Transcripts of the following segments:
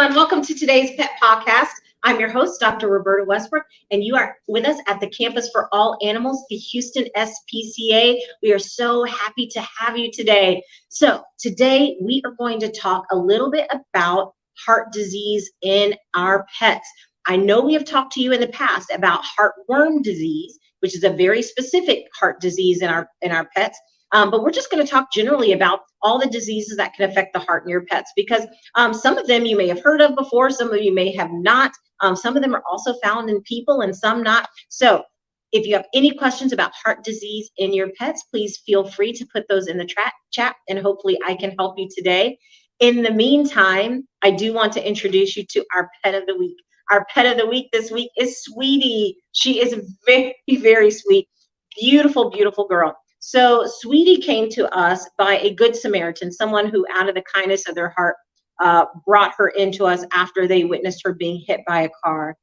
everyone. Welcome to today's Pet Pawcast. I'm your host, Dr. Roberta Westbrook, and you are with us at the Campus for All Animals, the Houston SPCA. We are so happy to have you today. So today we are going to talk a little bit about heart disease in our pets. I know we have talked to you in the past about heartworm disease, which is a very specific heart disease in our pets. But we're just going to talk generally about all the diseases that can affect the heart in your pets, because some of them you may have heard of before, some of you may have not. Some of them are also found in people and some not. So if you have any questions about heart disease in your pets, please feel free to put those in the chat, and hopefully I can help you today. In the meantime, I do want to introduce you to our pet of the week. Our pet of the week this week is Sweetie. She is very, very sweet, beautiful, beautiful girl. So Sweetie came to us by a good Samaritan, someone who out of the kindness of their heart brought her into us after they witnessed her being hit by a car.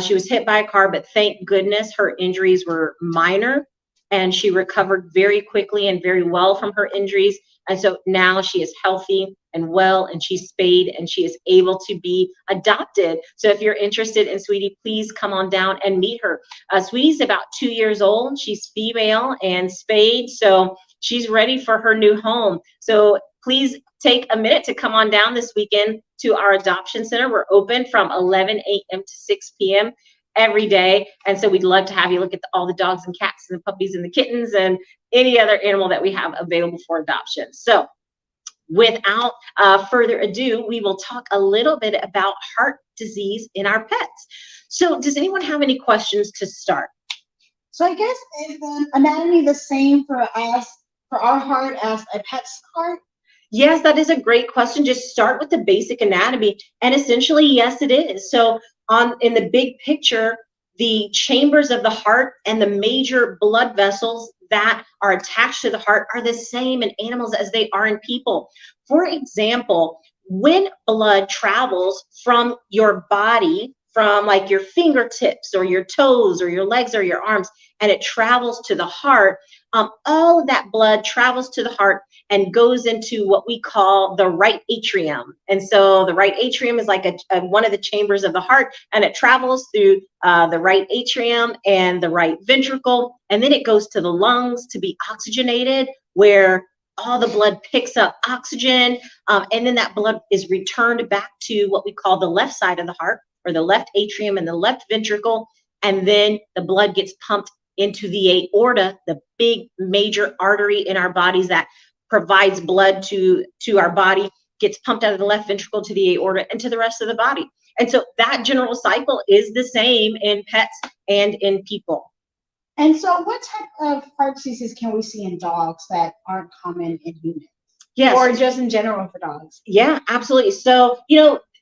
She was hit by a car, but thank goodness her injuries were minor and she recovered very quickly and very well from her injuries. And so now she is healthy and well, and she's spayed, and she is able to be adopted. So if you're interested in Sweetie, please come on down and meet her. Sweetie's about 2 years old. She's female and spayed, so she's ready for her new home. So please take a minute to come on down this weekend to our adoption center. We're open from 11 a.m. to 6 p.m. every day. And so we'd love to have you look at all the dogs and cats and the puppies and the kittens and any other animal that we have available for adoption. So without further ado, we will talk a little bit about heart disease in our pets. So does anyone have any questions to start? So I guess, is the anatomy the same for us, for our heart, as a pet's heart? Yes, that is a great question. Just start with the basic anatomy. And essentially, yes, it is. So in the big picture, the chambers of the heart and the major blood vessels that are attached to the heart are the same in animals as they are in people. For example, when blood travels from your body, from like your fingertips or your toes or your legs or your arms, and it travels to the heart, all of that blood travels to the heart and goes into what we call the right atrium. And so the right atrium is like one of the chambers of the heart, and it travels through the right atrium and the right ventricle, and then it goes to the lungs to be oxygenated, where all the blood picks up oxygen, and then that blood is returned back to what we call the left side of the heart, or the left atrium and the left ventricle, and then the blood gets pumped into the aorta, the big major artery in our bodies that provides blood to our body, gets pumped out of the left ventricle to the aorta and to the rest of the body. And so that general cycle is the same in pets and in people. And so what type of heart diseases can we see in dogs that aren't common in humans? Yes. Or just in general for dogs? Yeah, absolutely. So,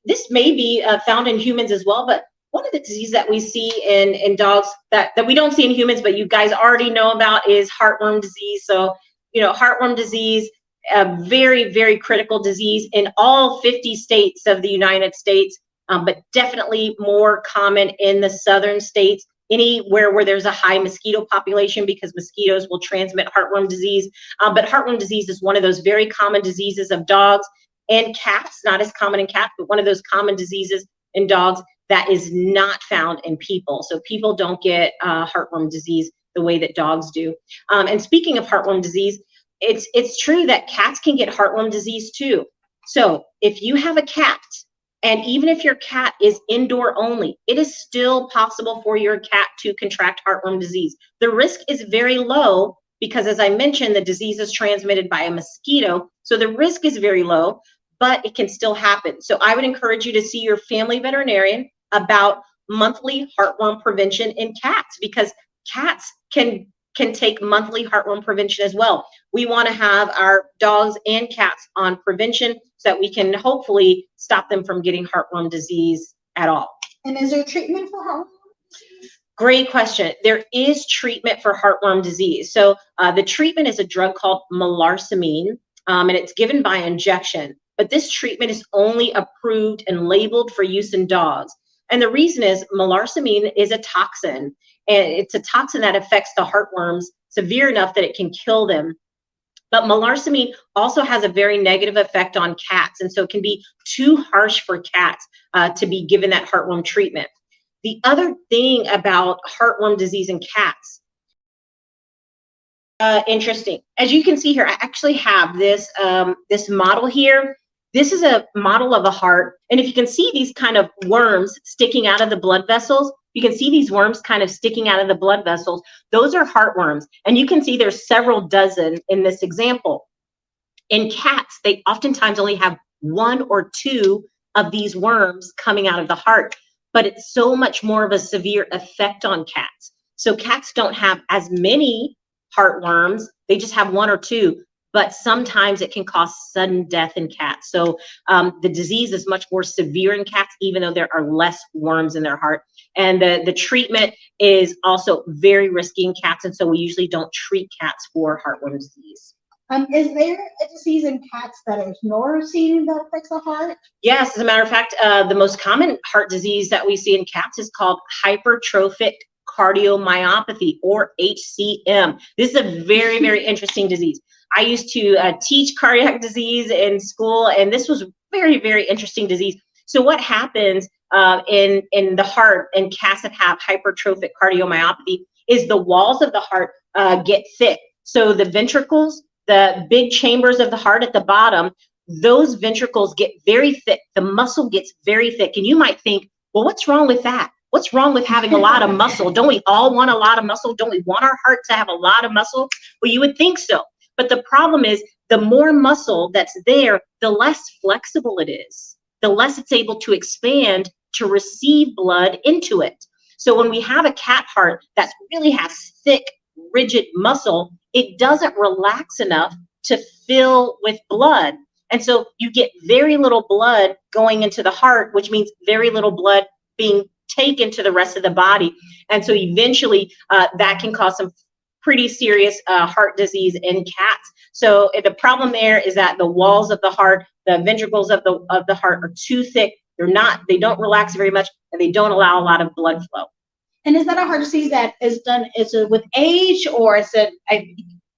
this may be found in humans as well, but one of the diseases that we see in dogs that we don't see in humans, but you guys already know about, is heartworm disease. So, heartworm disease, a very, very critical disease in all 50 states of the United States, but definitely more common in the southern states, anywhere where there's a high mosquito population, because mosquitoes will transmit heartworm disease. But heartworm disease is one of those very common diseases of dogs and cats, not as common in cats, but one of those common diseases in dogs that is not found in people. So people don't get heartworm disease the way that dogs do. And speaking of heartworm disease, it's true that cats can get heartworm disease too. So if you have a cat, and even if your cat is indoor only, it is still possible for your cat to contract heartworm disease. The risk is very low because, as I mentioned, the disease is transmitted by a mosquito. So the risk is very low, but it can still happen. So I would encourage you to see your family veterinarian about monthly heartworm prevention in cats, because cats can take monthly heartworm prevention as well. We want to have our dogs and cats on prevention so that we can hopefully stop them from getting heartworm disease at all. And is there treatment for heartworm disease? Great question. There is treatment for heartworm disease. So the treatment is a drug called melarsoline, and it's given by injection. But this treatment is only approved and labeled for use in dogs. And the reason is melarsoline is a toxin, and it's a toxin that affects the heartworms severe enough that it can kill them. But melarsoline also has a very negative effect on cats. And so it can be too harsh for cats to be given that heartworm treatment. The other thing about heartworm disease in cats, interesting. As you can see here, I actually have this, this model here. This is a model of a heart. And if you can see these kind of worms sticking out of the blood vessels, you can see these worms kind of sticking out of the blood vessels. Those are heartworms. And you can see there's several dozen in this example. In cats, they oftentimes only have 1 or 2 of these worms coming out of the heart, but it's so much more of a severe effect on cats. So cats don't have as many heartworms. They just have 1 or 2. But sometimes it can cause sudden death in cats. So the disease is much more severe in cats, even though there are less worms in their heart. And the treatment is also very risky in cats. And so we usually don't treat cats for heartworm disease. Is there a disease in cats that is more seen that affects the heart? Yes, as a matter of fact, the most common heart disease that we see in cats is called hypertrophic cardiomyopathy, or HCM. This is a very, very interesting disease. I used to teach cardiac disease in school, and this was very, very interesting disease. So what happens in the heart in cats that have hypertrophic cardiomyopathy is the walls of the heart get thick. So the ventricles, the big chambers of the heart at the bottom, those ventricles get very thick. The muscle gets very thick. And you might think, well, what's wrong with that? What's wrong with having a lot of muscle? Don't we all want a lot of muscle? Don't we want our heart to have a lot of muscle? Well, you would think so. But the problem is the more muscle that's there, the less flexible it is, the less it's able to expand to receive blood into it. So when we have a cat heart that really has thick, rigid muscle, it doesn't relax enough to fill with blood. And so you get very little blood going into the heart, which means very little blood being taken to the rest of the body. And so eventually that can cause some pretty serious heart disease in cats. So the problem there is that the walls of the heart, the ventricles of the heart are too thick. They don't relax very much, and they don't allow a lot of blood flow. And is that a heart disease that is it with age, or is it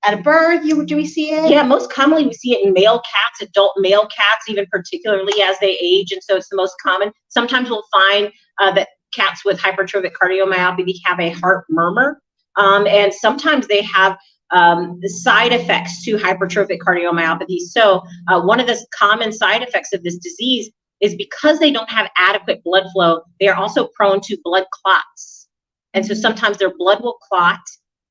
at birth? Do we see it? Yeah, most commonly we see it in male cats, adult male cats, even particularly as they age. And so it's the most common. Sometimes we'll find that cats with hypertrophic cardiomyopathy have a heart murmur. And sometimes they have the side effects to hypertrophic cardiomyopathy. So one of the common side effects of this disease is because they don't have adequate blood flow, they are also prone to blood clots. And so sometimes their blood will clot,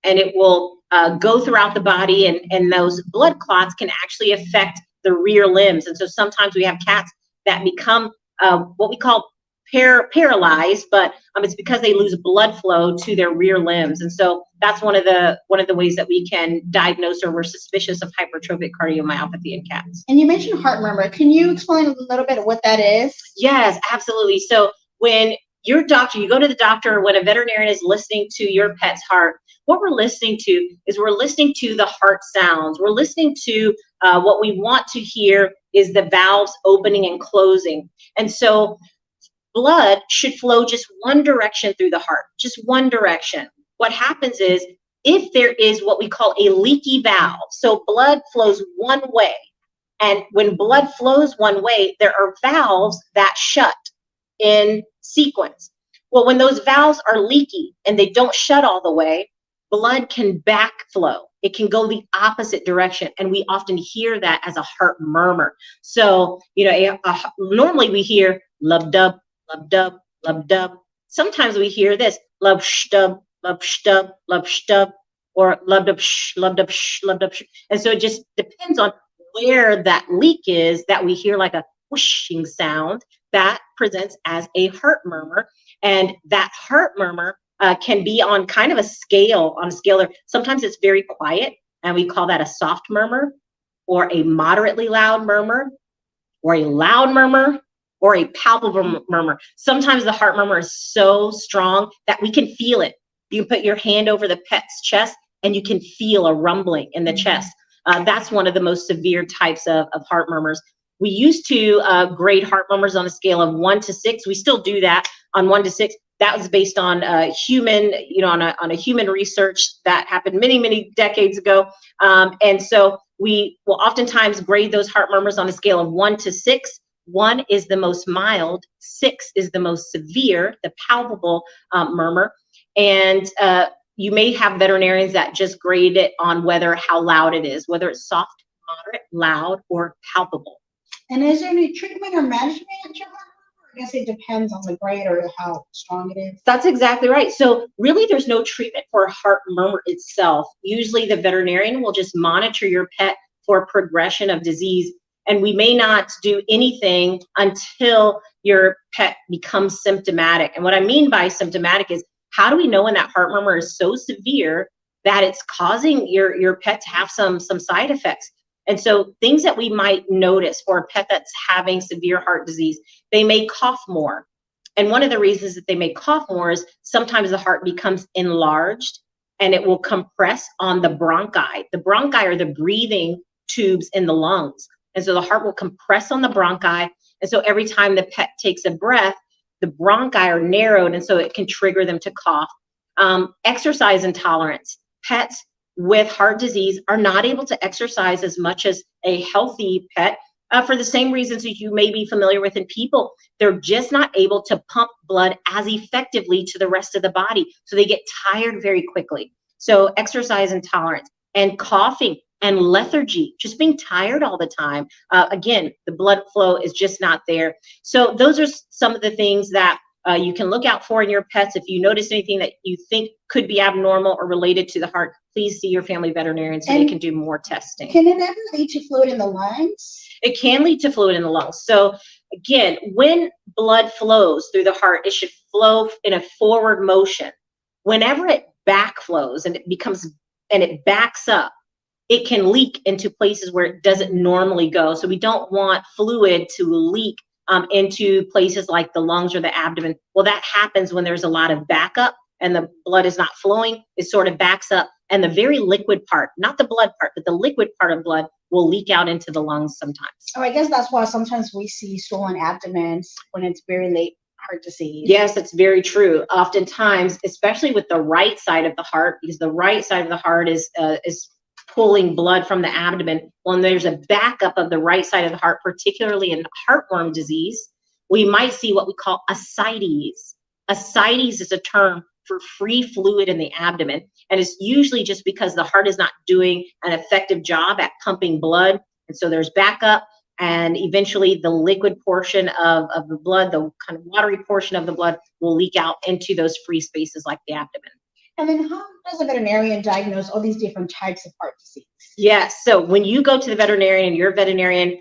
and it will go throughout the body, and those blood clots can actually affect the rear limbs. And so sometimes we have cats that become what we call paralyzed, but it's because they lose blood flow to their rear limbs. And so that's one of the ways that we can diagnose, or we're suspicious of hypertrophic cardiomyopathy in cats. And you mentioned heart murmur. Can you explain a little bit of what that is? Yes, absolutely. So when you go to the doctor, when a veterinarian is listening to your pet's heart, what we're listening to is we're listening to the heart sounds. We're listening to what we want to hear is the valves opening and closing. And so blood should flow just one direction through the heart, just one direction. What happens is if there is what we call a leaky valve, so blood flows one way, and when blood flows one way, there are valves that shut in sequence. Well, when those valves are leaky and they don't shut all the way, blood can backflow. It can go the opposite direction, and we often hear that as a heart murmur. So, normally we hear lub dub, lub dub, lub dub. Sometimes we hear this lub shtub, lub shtub, lub shtub, or lub dub sh, lub dub sh, lub dub sh. And so it just depends on where that leak is that we hear like a whooshing sound that presents as a heart murmur. And that heart murmur can be on kind of a scale. Sometimes it's very quiet, and we call that a soft murmur, or a moderately loud murmur, or a loud murmur, or a palpable murmur. Sometimes the heart murmur is so strong that we can feel it. You can put your hand over the pet's chest, and you can feel a rumbling in the chest. That's one of the most severe types of heart murmurs. We used to grade heart murmurs on a scale of 1 to 6. We still do that on 1 to 6. That was based on on a human research that happened many, many decades ago. And so we will oftentimes grade those heart murmurs on a scale of 1 to 6. 1 is the most mild, 6 is the most severe, the palpable murmur. And you may have veterinarians that just grade it on how loud it is, whether it's soft, moderate, loud, or palpable. And is there any treatment or management at your heart murmur? I guess it depends on the grade or how strong it is. That's exactly right. So really there's no treatment for a heart murmur itself. Usually the veterinarian will just monitor your pet for progression of disease. And we may not do anything until your pet becomes symptomatic. And what I mean by symptomatic is, how do we know when that heart murmur is so severe that it's causing your pet to have some side effects? And so things that we might notice for a pet that's having severe heart disease, they may cough more. And one of the reasons that they may cough more is sometimes the heart becomes enlarged and it will compress on the bronchi. The bronchi are the breathing tubes in the lungs. And so the heart will compress on the bronchi. And so every time the pet takes a breath, the bronchi are narrowed, and so it can trigger them to cough. Exercise intolerance. Pets with heart disease are not able to exercise as much as a healthy pet for the same reasons that you may be familiar with in people. They're just not able to pump blood as effectively to the rest of the body. So they get tired very quickly. So exercise intolerance and coughing and lethargy, just being tired all the time. Again, the blood flow is just not there. So those are some of the things that you can look out for in your pets. If you notice anything that you think could be abnormal or related to the heart, please see your family veterinarian so they can do more testing. Can it ever lead to fluid in the lungs? It can lead to fluid in the lungs. So again, when blood flows through the heart, it should flow in a forward motion. Whenever it backflows and it backs up, it can leak into places where it doesn't normally go. So we don't want fluid to leak into places like the lungs or the abdomen. Well, that happens when there's a lot of backup and the blood is not flowing. It sort of backs up, and the very liquid part, not the blood part, but the liquid part of blood will leak out into the lungs sometimes. Oh, I guess that's why sometimes we see swollen abdomens when it's very late heart disease. Yes, that's very true. Oftentimes, especially with the right side of the heart, because the right side of the heart is pulling blood from the abdomen. When there's a backup of the right side of the heart, particularly in heartworm disease, we might see what we call ascites. Ascites is a term for free fluid in the abdomen, and it's usually just because the heart is not doing an effective job at pumping blood, and so there's backup, and eventually the liquid portion of the blood, the kind of watery portion of the blood, will leak out into those free spaces like the abdomen. And then how does a veterinarian diagnose all these different types of heart disease? Yes. So when you go to the veterinarian and your veterinarian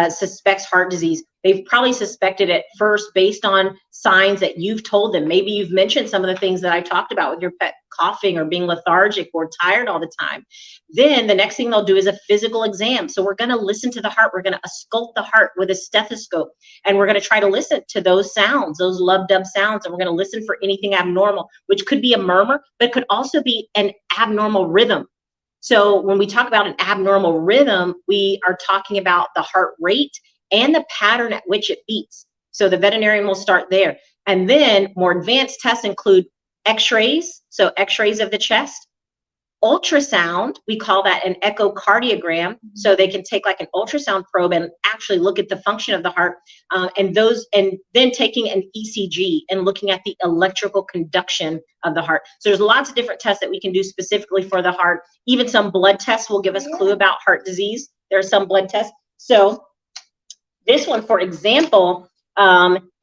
suspects heart disease, they've probably suspected it first based on signs that you've told them. Maybe you've mentioned some of the things that I talked about with your pet coughing or being lethargic or tired all the time. Then the next thing they'll do is a physical exam. So we're going to listen to the heart. We're going to auscultate the heart with a stethoscope, and we're going to try to listen to those sounds, those lub-dub sounds, and we're going to listen for anything abnormal, which could be a murmur, but could also be an abnormal rhythm. So when we talk about an abnormal rhythm, we are talking about the heart rate and the pattern at which it beats. So the veterinarian will start there. And then more advanced tests include x-rays, so x-rays of the chest, ultrasound, we call that an echocardiogram. So they can take like an ultrasound probe and actually look at the function of the heart, and then taking an ECG and looking at the electrical conduction of the heart. So there's lots of different tests that we can do specifically for the heart. Even some blood tests will give us a clue about heart disease. There are some blood tests. So this one, for example,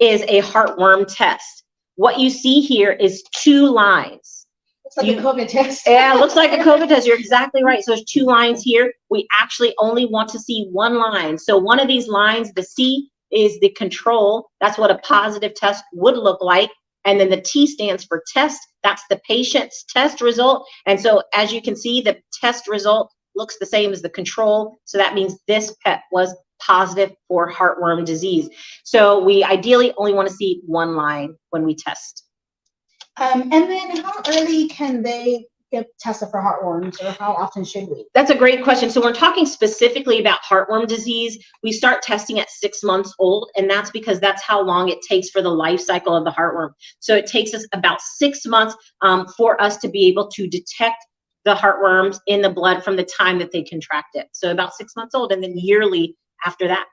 is a heartworm test. What you see here is 2 lines. It's like a COVID test. Yeah, it looks like a COVID test. You're exactly right. So there's 2 lines here. We actually only want to see 1 line. So one of these lines, the C, is the control. That's what a positive test would look like. And then the T stands for test. That's the patient's test result. And so as you can see, the test result looks the same as the control. So that means this pet was positive for heartworm disease. So we ideally only want to see 1 line when we test. And then how early can they get tested for heartworms, or how often should we? That's a great question. So we're talking specifically about heartworm disease. We start testing at 6 months old, and that's because that's how long it takes for the life cycle of the heartworm. So it takes us about 6 months for us to be able to detect the heartworms in the blood from the time that they contract it. So about 6 months old, and then yearly after that.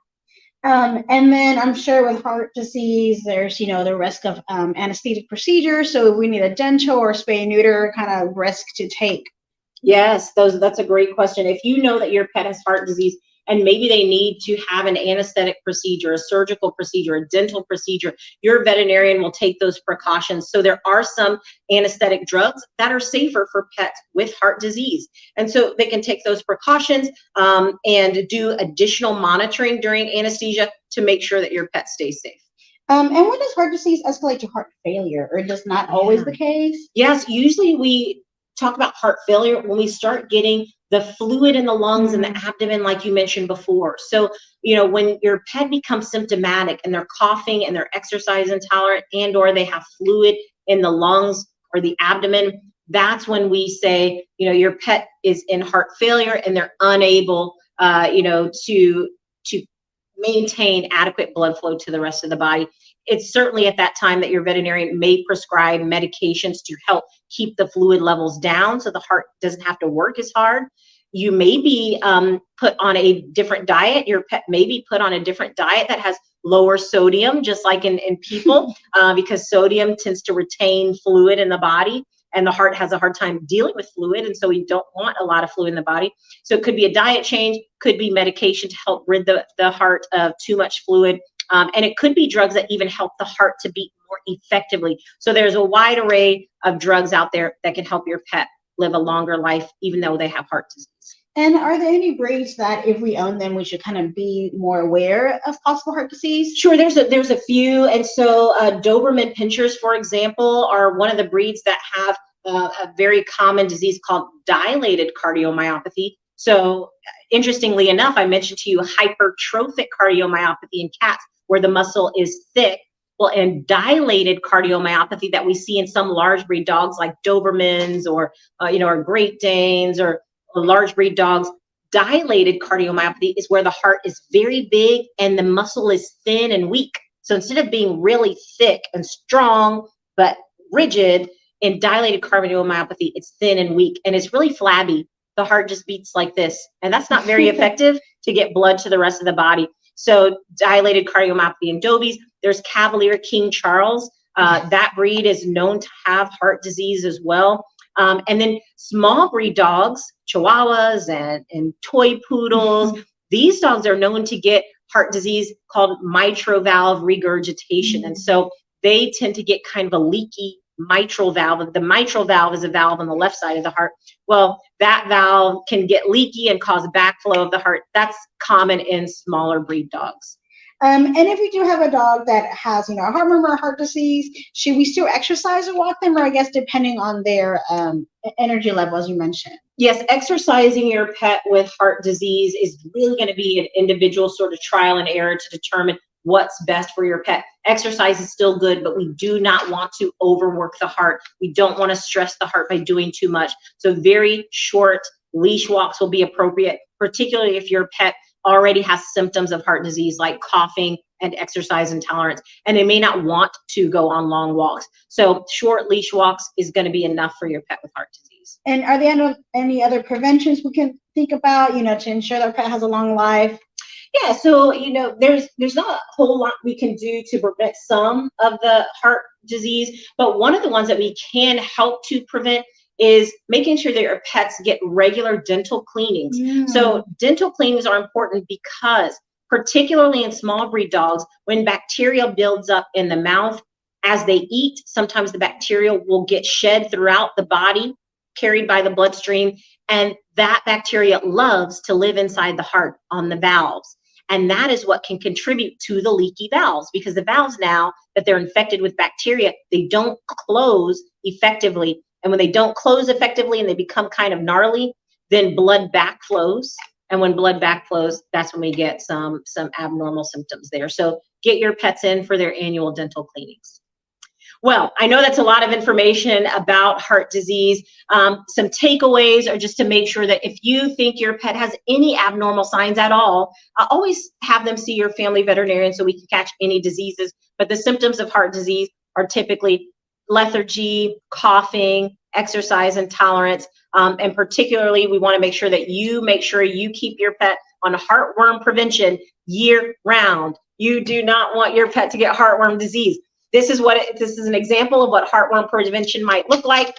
And then I'm sure with heart disease, there's, the risk of anesthetic procedures. So we need a dental or spay and neuter kind of risk to take. Yes, that's a great question. If you know that your pet has heart disease and maybe they need to have an anesthetic procedure, a surgical procedure, a dental procedure, your veterinarian will take those precautions. So there are some anesthetic drugs that are safer for pets with heart disease. And so they can take those precautions and do additional monitoring during anesthesia to make sure that your pet stays safe. And when does heart disease escalate to heart failure, or does not always the case? Yes, usually we talk about heart failure when we start getting the fluid in the lungs and the abdomen, like you mentioned before. So, when your pet becomes symptomatic and they're coughing and they're exercise intolerant and or they have fluid in the lungs or the abdomen, that's when we say, your pet is in heart failure and they're unable, to maintain adequate blood flow to the rest of the body. It's certainly at that time that your veterinarian may prescribe medications to help keep the fluid levels down so the heart doesn't have to work as hard. You may be put on a different diet. Your pet may be put on a different diet that has lower sodium, just like in people, because sodium tends to retain fluid in the body. And the heart has a hard time dealing with fluid. And so we don't want a lot of fluid in the body. So it could be a diet change, could be medication to help rid the heart of too much fluid. And it could be drugs that even help the heart to beat more effectively. So there's a wide array of drugs out there that can help your pet live a longer life, even though they have heart disease. And are there any breeds that if we own them, we should kind of be more aware of possible heart disease? Sure, there's a few. And so Doberman Pinschers, for example, are one of the breeds that have a very common disease called dilated cardiomyopathy. So interestingly enough, I mentioned to you hypertrophic cardiomyopathy in cats, where the muscle is thick. Well, and dilated cardiomyopathy that we see in some large breed dogs like Dobermans or Great Danes or large breed dogs, dilated cardiomyopathy is where the heart is very big and the muscle is thin and weak. So instead of being really thick and strong but rigid, in dilated cardiomyopathy, it's thin and weak and it's really flabby. The heart just beats like this, and that's not very effective to get blood to the rest of the body. So dilated cardiomyopathy in Dobies. There's Cavalier King Charles. That breed is known to have heart disease as well. And then small breed dogs, Chihuahuas and toy poodles, these dogs are known to get heart disease called mitral valve regurgitation. And so they tend to get kind of a leaky mitral valve. The mitral valve is a valve on the left side of the heart. Well, that valve can get leaky and cause backflow of the heart. That's common in smaller breed dogs. And if we do have a dog that has, a heart murmur or heart disease, should we still exercise or walk them, or I guess depending on their energy level, as you mentioned? Yes, exercising your pet with heart disease is really going to be an individual sort of trial and error to determine what's best for your pet. Exercise is still good, but we do not want to overwork the heart. We don't want to stress the heart by doing too much. So very short leash walks will be appropriate, particularly if your pet already has symptoms of heart disease like coughing and exercise intolerance, and they may not want to go on long walks. So short leash walks is going to be enough for your pet with heart disease. And are there any other preventions we can think about, to ensure that our pet has a long life? Yeah, so there's not a whole lot we can do to prevent some of the heart disease, but one of the ones that we can help to prevent is making sure that your pets get regular dental cleanings. So dental cleanings are important because, particularly in small breed dogs, when bacteria builds up in the mouth as they eat, sometimes the bacteria will get shed throughout the body, carried by the bloodstream, and that bacteria loves to live inside the heart on the valves. And that is what can contribute to the leaky valves, because the valves, now that they're infected with bacteria, they don't close effectively. And when they don't close effectively and they become kind of gnarly, then blood backflows. And when blood backflows, that's when we get some abnormal symptoms there. So get your pets in for their annual dental cleanings. Well, I know that's a lot of information about heart disease. Some takeaways are just to make sure that if you think your pet has any abnormal signs at all, always have them see your family veterinarian so we can catch any diseases. But the symptoms of heart disease are typically lethargy, coughing, exercise intolerance. And particularly, we want to make sure that you keep your pet on heartworm prevention year round. You do not want your pet to get heartworm disease. This is an example of what heartworm prevention might look like.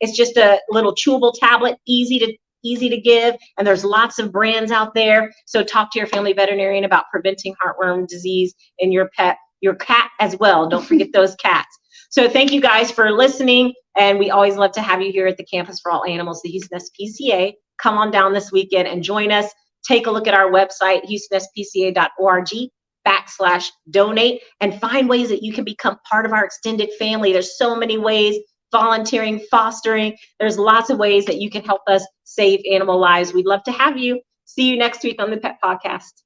It's just a little chewable tablet, easy to give, and there's lots of brands out there. So talk to your family veterinarian about preventing heartworm disease in your pet, your cat as well. Don't forget those cats. So thank you guys for listening, and we always love to have you here at the Campus for All Animals, the Houston SPCA. Come on down this weekend and join us. Take a look at our website, houstonspca.org/donate, and find ways that you can become part of our extended family. There's so many ways: volunteering, fostering. There's lots of ways that you can help us save animal lives. We'd love to have you. See you next week on the Pet Podcast.